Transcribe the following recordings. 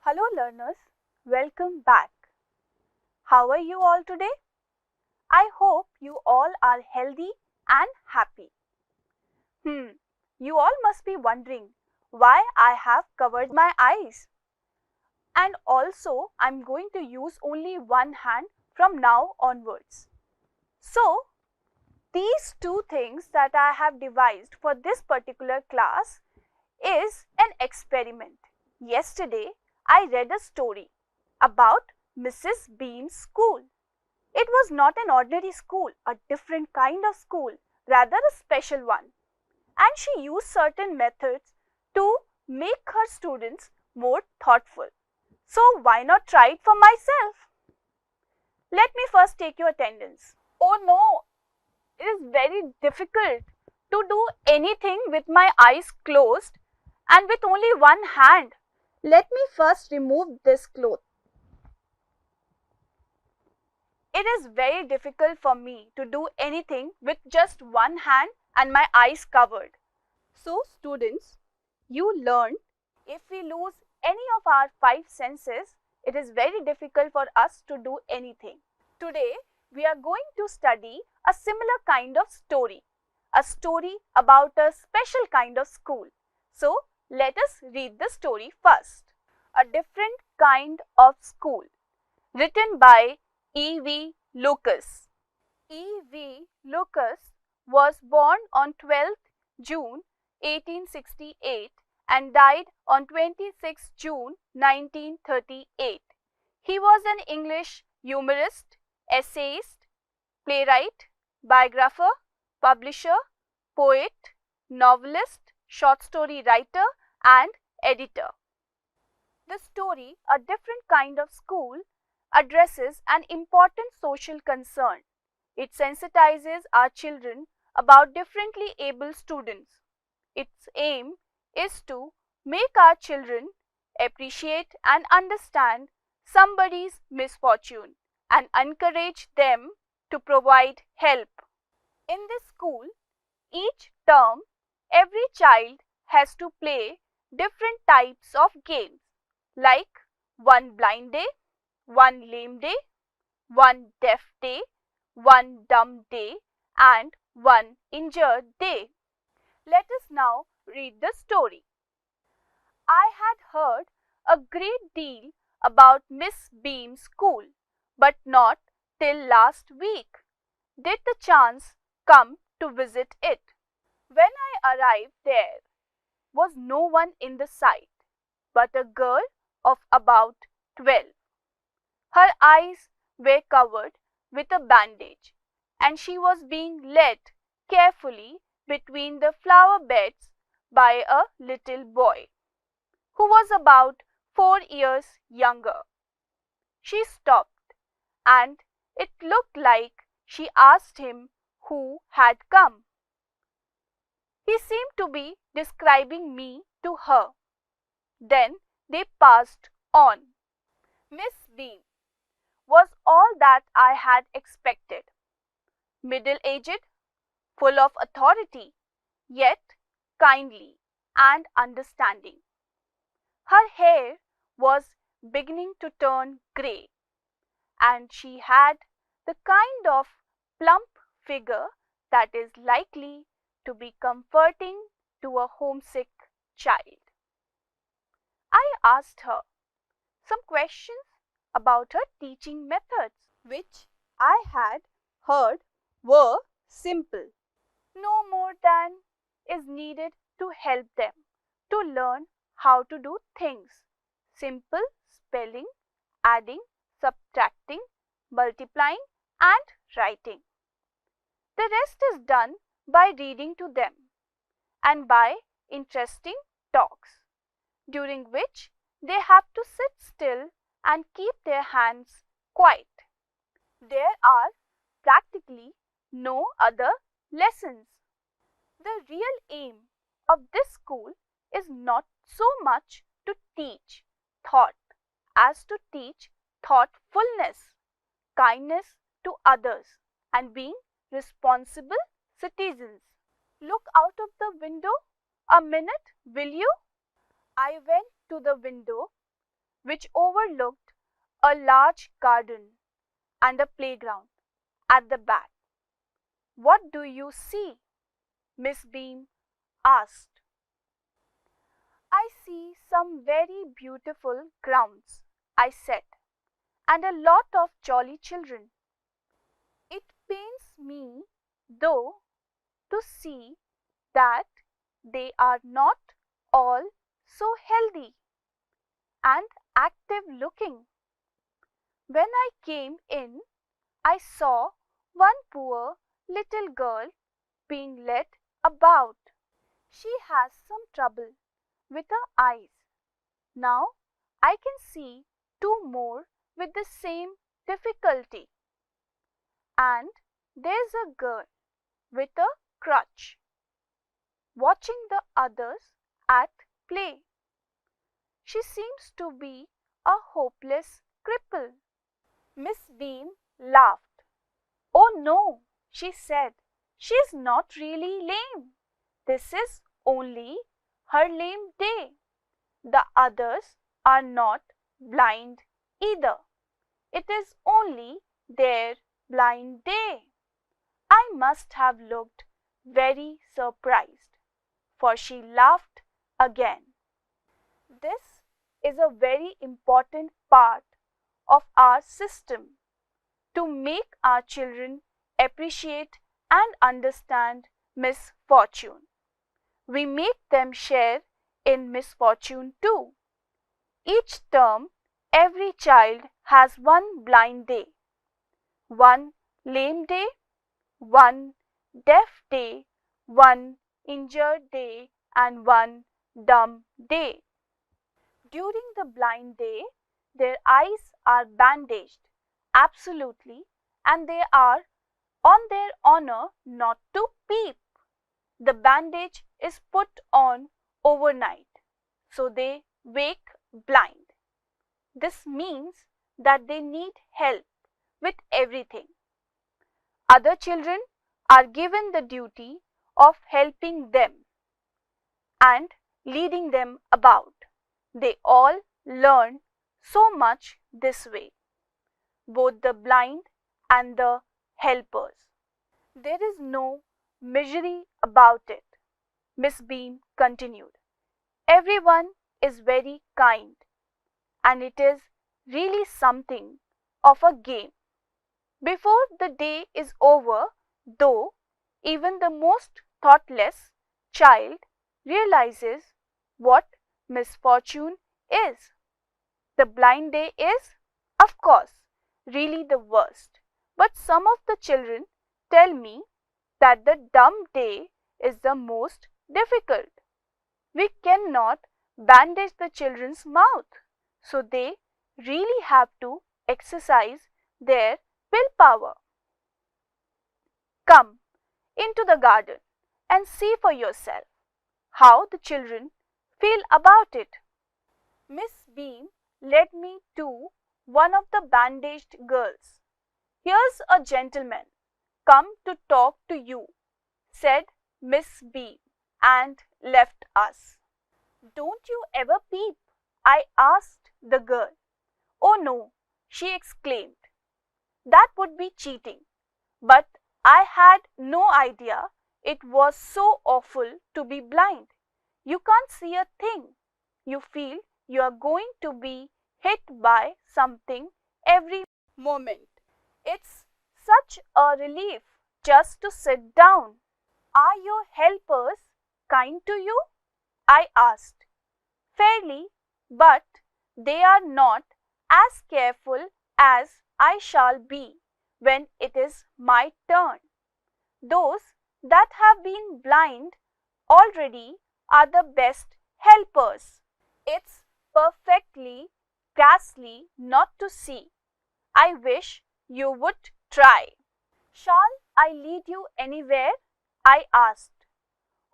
Hello learners, welcome back. How are you all today? I hope you all are healthy and happy. You all must be wondering why I have covered my eyes. And also, I'm going to use only one hand from now onwards. So, these two things that I have devised for this particular class is an experiment. Yesterday, I read a story about Mrs. Beam's school. It was not an ordinary school, a different kind of school, rather a special one. And she used certain methods to make her students more thoughtful. So why not try it for myself? Let me first take your attendance. Oh no, it is very difficult to do anything with my eyes closed and with only one hand. Let me first remove this cloth. It is very difficult for me to do anything with just one hand and my eyes covered. So students, you learned if we lose any of our five senses, it is very difficult for us to do anything. Today, we are going to study a similar kind of story. A story about a special kind of school. So, let us read the story first. A Different Kind of School, written by E.V. Lucas. E.V. Lucas was born on 12th June 1868 and died on 26 June 1938. He was an English humorist, essayist, playwright, biographer, publisher, poet, novelist, short story writer, and editor. The story, A Different Kind of School, addresses an important social concern. It sensitizes our children about differently able students. Its aim is to make our children appreciate and understand somebody's misfortune and encourage them to provide help. In this school, each term, every child has to play different types of games like one blind day, one lame day, one deaf day, one dumb day, and one injured day. Let us now read the story. I had heard a great deal about Miss Beam's school, but not till last week did the chance come to visit it. When I arrived there was no one in the sight but a girl of about 12. Her eyes were covered with a bandage and she was being led carefully between the flower beds by a little boy who was about 4 years younger. She stopped and it looked like she asked him who had come. He seemed to be describing me to her. Then they passed on. Miss Beam was all that I had expected. Middle-aged, full of authority, yet kindly and understanding. Her hair was beginning to turn grey, and she had the kind of plump figure that is likely to be comforting to a homesick child. I asked her some questions about her teaching methods, which I had heard were simple. No more than is needed to help them to learn how to do things. Simple spelling, adding, subtracting, multiplying, and writing. The rest is done by reading to them and by interesting talks, during which they have to sit still and keep their hands quiet. There are practically no other lessons. The real aim of this school is not so much to teach thought as to teach thoughtfulness, kindness to others, and being responsible citizens. Look out of the window a minute, will you? I went to the window which overlooked a large garden and a playground at the back. "What do you see?" Miss Beam asked. "I see some very beautiful grounds," I said, "and a lot of jolly children. It pains me, though, to see that they are not all so healthy and active looking. When I came in, I saw one poor little girl being led about. She has some trouble with her eyes. Now I can see two more with the same difficulty. And there's a girl with a crutch watching the others at play. She seems to be a hopeless cripple." Miss Beam laughed. "Oh no," she said, "she's not really lame. This is only her lame day. The others are not blind either. It is only their blind day." I must have looked very surprised, for she laughed again. This is a very important part of our system to make our children appreciate and understand misfortune. We make them share in misfortune too. Each term, every child has one blind day, one lame day, one deaf day, one injured day, and one dumb day. During the blind day, their eyes are bandaged, absolutely, and they are on their honor not to peep. The bandage is put on overnight, so they wake blind. This means that they need help with everything. Other children are given the duty of helping them and leading them about. They all learn so much this way, both the blind and the helpers. There is no misery about it, Miss Beam continued. Everyone is very kind, and it is really something of a game. Before the day is over, though, even the most thoughtless child realizes what misfortune is. The blind day is, of course, really the worst. But some of the children tell me that the dumb day is the most difficult. We cannot bandage the children's mouth, so they really have to exercise their willpower. Come into the garden and see for yourself how the children feel about it. Miss Beam led me to one of the bandaged girls. "Here's a gentleman come to talk to you," said Miss Beam, and left us. "Don't you ever peep?" I asked the girl. "Oh no," she exclaimed. "That would be cheating." But I had no idea it was so awful to be blind. You can't see a thing. You feel you are going to be hit by something every moment. It's such a relief just to sit down. "Are your helpers kind to you?" I asked. "Fairly, but they are not as careful as I shall be when it is my turn. Those that have been blind already are the best helpers. It's perfectly ghastly not to see. I wish you would try." "Shall I lead you anywhere?" I asked.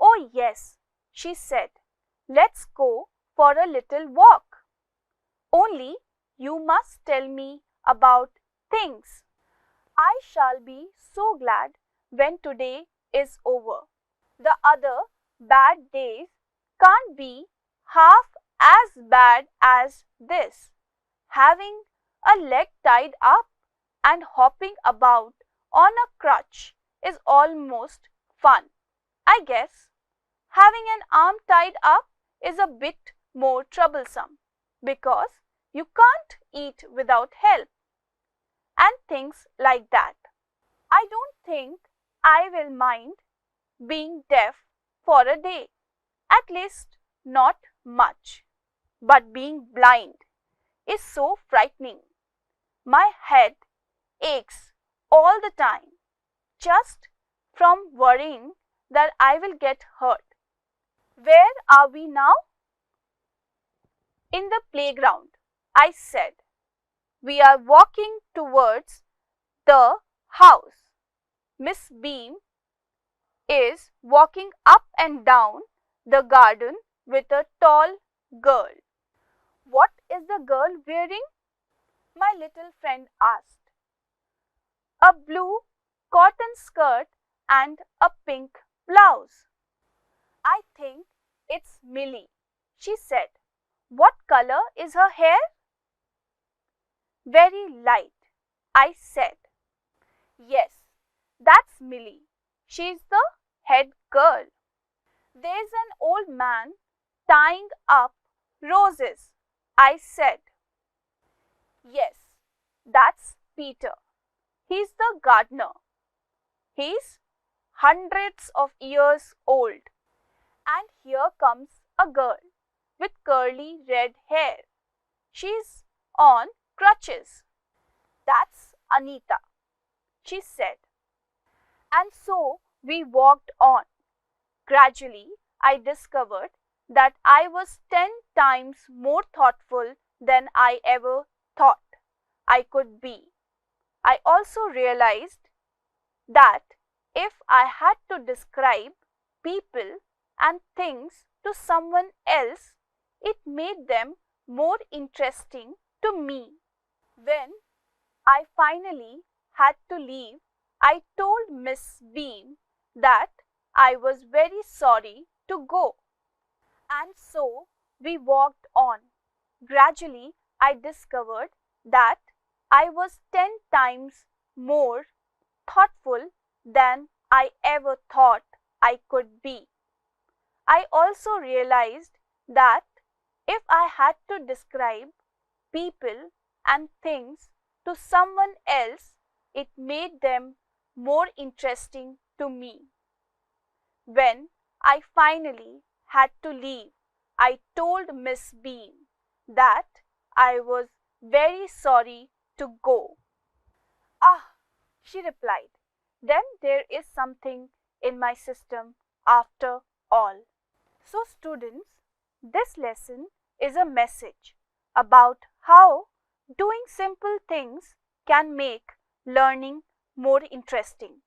"Oh yes," she said. "Let's go for a little walk. Only you must tell me about things. I shall be so glad when today is over. The other bad days can't be half as bad as this." Having a leg tied up and hopping about on a crutch is almost fun. I guess having an arm tied up is a bit more troublesome because you can't eat without help and things like that. I don't think I will mind being deaf for a day, at least not much. But being blind is so frightening. My head aches all the time just from worrying that I will get hurt. Where are we now? In the playground, I said. We are walking towards the house. Miss Beam is walking up and down the garden with a tall girl. What is the girl wearing? My little friend asked. A blue cotton skirt and a pink blouse. I think it's Millie, she said. What color is her hair? Very light, I said. Yes, that's Millie. She's the head girl. There's an old man tying up roses, I said. Yes, that's Peter. He's the gardener. He's hundreds of years old. And here comes a girl with curly red hair. She's on crutches. That's Anita, she said. And so we walked on. Gradually, I discovered that I was 10 times more thoughtful than I ever thought I could be. I also realized that if I had to describe people and things to someone else, it made them more interesting to me. When I finally had to leave, I told Miss Beam that I was very sorry to go. And so we walked on. Gradually, I discovered that I was 10 times more thoughtful than I ever thought I could be. I also realized that if I had to describe people and things to someone else, it made them more interesting to me. When I finally had to leave, I told Miss Beam that I was very sorry to go. Ah, she replied, then there is something in my system after all. So students, this lesson is a message about how doing simple things can make learning more interesting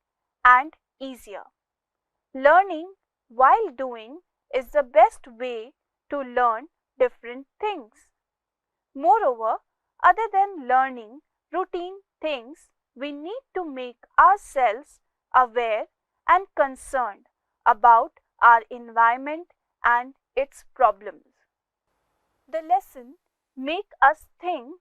and easier. Learning while doing is the best way to learn different things. Moreover, other than learning routine things, we need to make ourselves aware and concerned about our environment and its problems. The lesson makes us think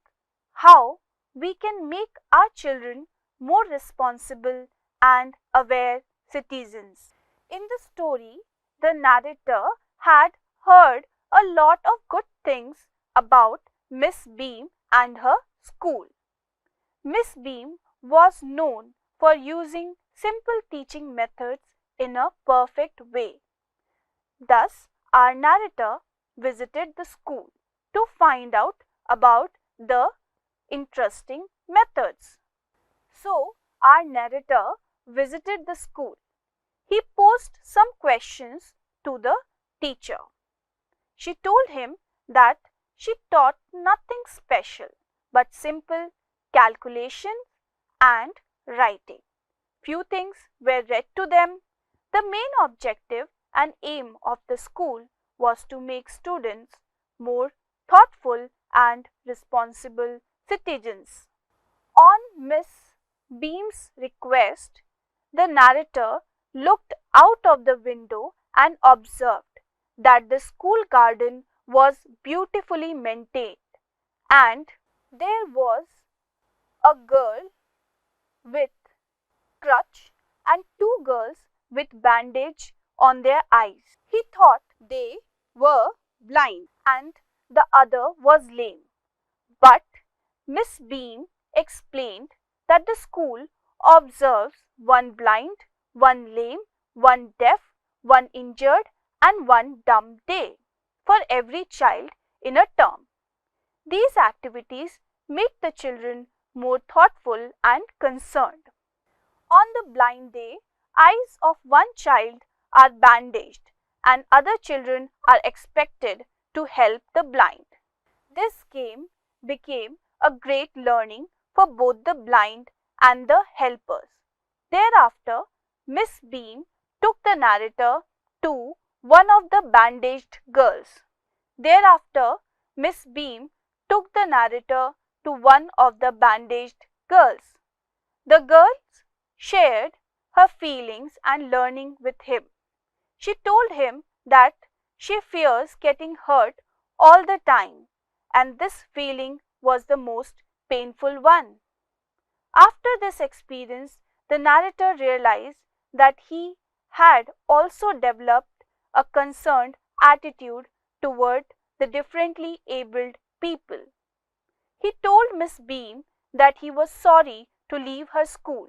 how we can make our children more responsible and aware citizens. In the story, the narrator had heard a lot of good things about Miss Beam and her school. Miss Beam was known for using simple teaching methods in a perfect way. Thus, our narrator visited the school to find out about the interesting methods. So, our narrator visited the school. He posed some questions to the teacher. She told him that she taught nothing special but simple calculation and writing. Few things were read to them. The main objective and aim of the school was to make students more thoughtful and responsible citizens. On Miss Beam's request, the narrator looked out of the window and observed that the school garden was beautifully maintained and There was a girl with crutch and two girls with bandage on their eyes. He thought they were blind and the other was lame. But Miss Beam explained that the school observes one blind, one lame, one deaf, one injured, and one dumb day for every child in a term. These activities make the children more thoughtful and concerned. On the blind day, eyes of one child are bandaged and other children are expected to help the blind. This game became a great learning for both the blind and the helpers. Thereafter, Miss Beam took the narrator to one of the bandaged girls. Thereafter, Miss Beam took the narrator to one of the bandaged girls. The girls shared her feelings and learning with him. She told him that she fears getting hurt all the time, and this feeling was the most painful one. After this experience, the narrator realized that he had also developed a concerned attitude toward the differently abled people. He told Miss Beam that he was sorry to leave her school.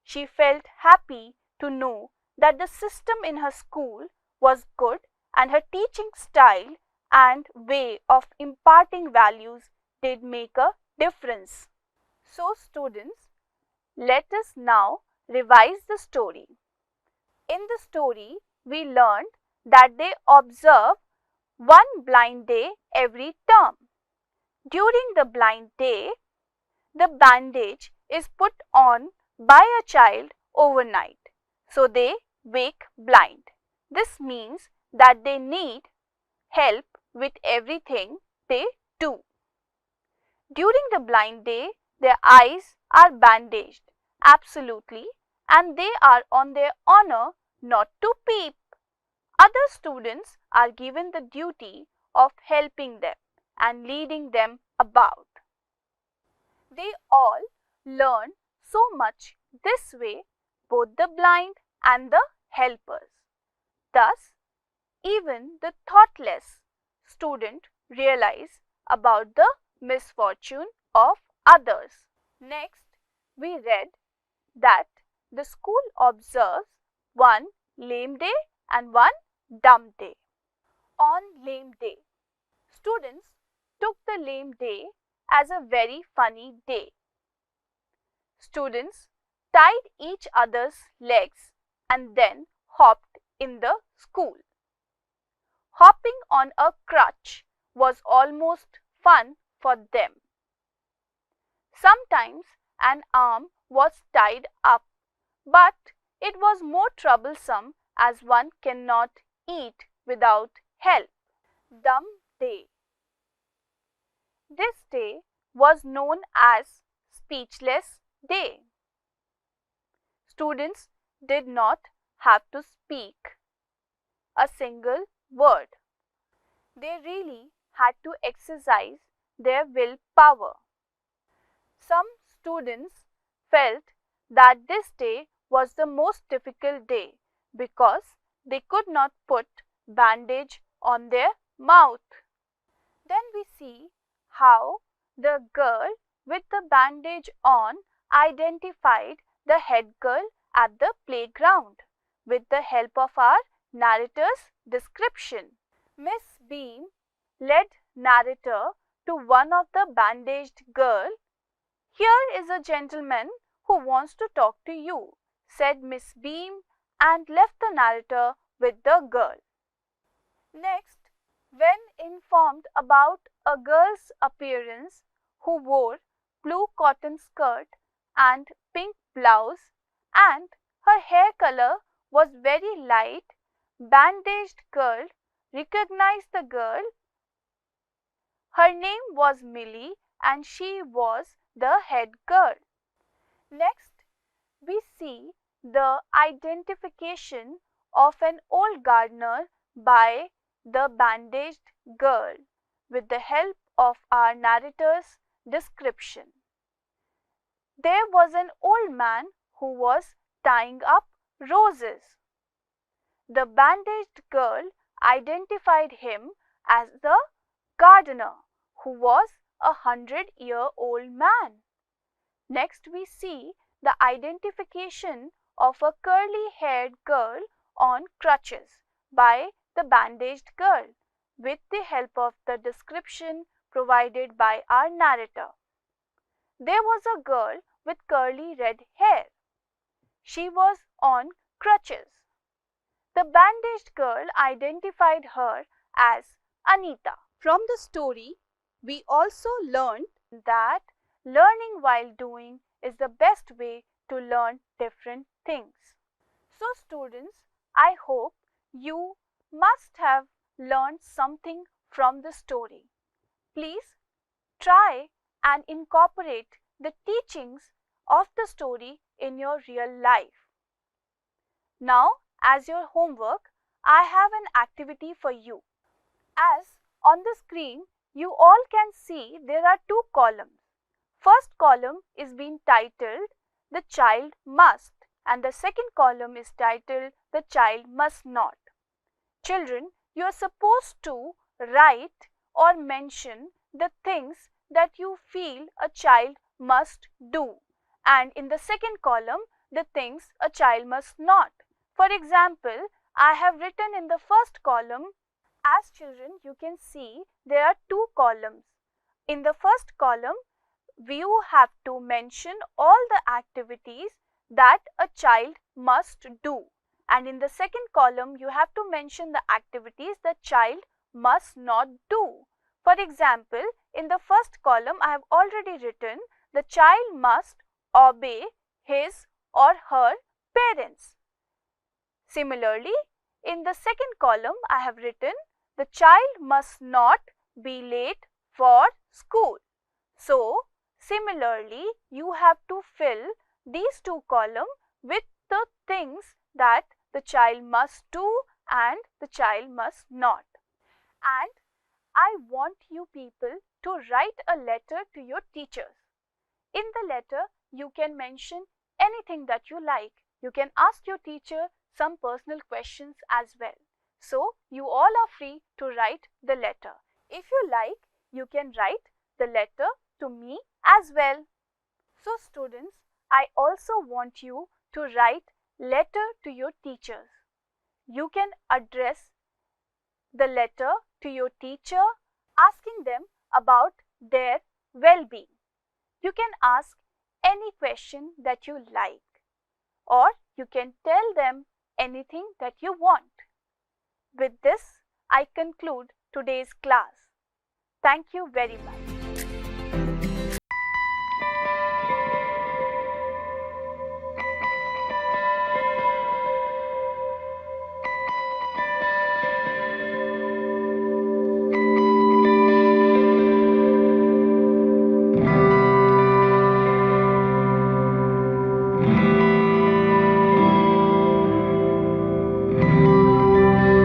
She felt happy to know that the system in her school was good and her teaching style and way of imparting values did make a difference. So, students, let us now revise the story. In the story, we learned that they observe one blind day every term. During the blind day, the bandage is put on by a child overnight, so they wake blind. This means that they need help with everything they do. During the blind day, their eyes are bandaged, absolutely, and they are on their honor not to peep. Other students are given the duty of helping them and leading them about. They all learn so much this way, both the blind and the helpers. Thus, even the thoughtless student realize about the misfortune of others. Next, we read that the school observes one lame day and one dumb day. On lame day, students took the lame day as a very funny day. Students tied each other's legs and then hopped in the school. Hopping on a crutch was almost fun for them. Sometimes an arm was tied up, but it was more troublesome as one cannot eat without help. Dumb day. This day was known as Speechless Day. Students did not have to speak a single word. They really had to exercise their willpower. Some students felt that this day was the most difficult day because they could not put bandage on their mouth. Then we see how the girl with the bandage on identified the head girl at the playground with the help of our narrator's description. Miss Beam led narrator to one of the bandaged girl. "Here is a gentleman who wants to talk to you," said Miss Beam and left the narrator with the girl. Next, when informed about a girl's appearance who wore blue cotton skirt and pink blouse and her hair color was very light, bandaged girl recognized the girl. Her name was Millie and she was the head girl. Next, we see the identification of an old gardener by the bandaged girl with the help of our narrator's description. There was an old man who was tying up roses. The bandaged girl identified him as the gardener, who was a 100-year-old man. Next, we see the identification of a curly-haired girl on crutches by the bandaged girl with the help of the description provided by our narrator. There was a girl with curly red hair. She was on crutches. The bandaged girl identified her as Anita. From the story, we also learned that learning while doing is the best way to learn different things. So students, I hope you must have learned something from the story. Please try and incorporate the teachings of the story in your real life. Now, as your homework, I have an activity for you. As on the screen, you all can see there are two columns. First column is being titled "The Child Must" and the second column is titled "The Child Must Not." Children, you are supposed to write or mention the things that you feel a child must do, and in the second column, the things a child must not. For example, I have written in the first column. As children, you can see there are two columns. In the first column, you have to mention all the activities that a child must do. And in the second column, you have to mention the activities the child must not do. For example, in the first column, I have already written the child must obey his or her parents. Similarly, in the second column, I have written the child must not be late for school. So, similarly, you have to fill these two columns with the things that the child must do and the child must not. And I want you people to write a letter to your teachers. In the letter, you can mention anything that you like. You can ask your teacher some personal questions as well. So, you all are free to write the letter. If you like, you can write the letter to me as well. So, students, I also want you to write letter to your teachers. You can address the letter to your teacher asking them about their well-being. You can ask any question that you like, or you can tell them anything that you want. With this, I conclude today's class. Thank you very much.